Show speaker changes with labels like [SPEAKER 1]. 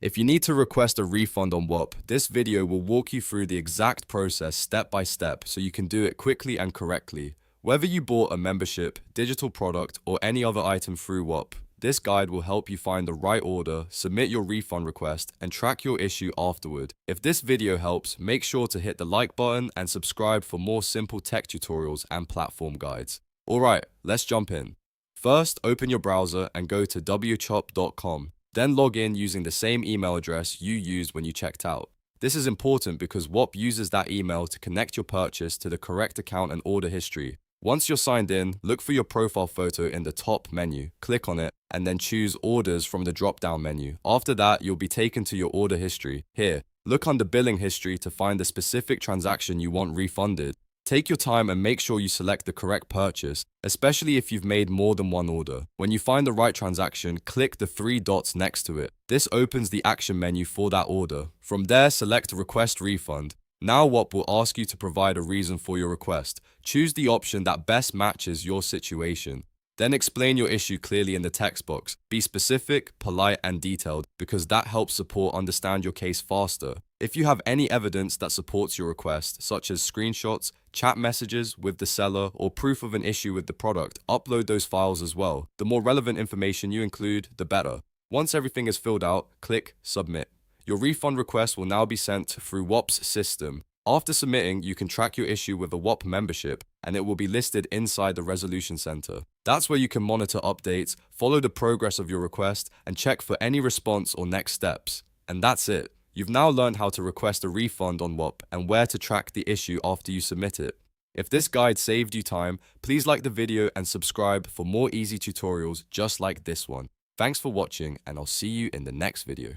[SPEAKER 1] If you need to request a refund on Whop, this video will walk you through the exact process step by step so you can do it quickly and correctly. Whether you bought a membership, digital product, or any other item through Whop, this guide will help you find the right order, submit your refund request, and track your issue afterward. If this video helps, make sure to hit the like button and subscribe for more simple tech tutorials and platform guides. Alright, let's jump in. First, open your browser and go to wchop.com. Then log in using the same email address you used when you checked out. This is important because Whop uses that email to connect your purchase to the correct account and order history. Once you're signed in, look for your profile photo in the top menu, click on it, and then choose Orders from the drop-down menu. After that, you'll be taken to your order history. Here, look under Billing History to find the specific transaction you want refunded. Take your time and make sure you select the correct purchase, especially if you've made more than one order. When you find the right transaction, click the three dots next to it. This opens the action menu for that order. From there, select Request Refund. Now Whop will ask you to provide a reason for your request. Choose the option that best matches your situation. Then explain your issue clearly in the text box. Be specific, polite, and detailed because that helps support understand your case faster. If you have any evidence that supports your request, such as screenshots, chat messages with the seller, or proof of an issue with the product, upload those files as well. The more relevant information you include, the better. Once everything is filled out, click Submit. Your refund request will now be sent through Whop's system. After submitting, you can track your issue with a Whop membership, and it will be listed inside the Resolution Center. That's where you can monitor updates, follow the progress of your request, and check for any response or next steps. And that's it. You've now learned how to request a refund on Whop and where to track the issue after you submit it. If this guide saved you time, please like the video and subscribe for more easy tutorials just like this one. Thanks for watching, and I'll see you in the next video.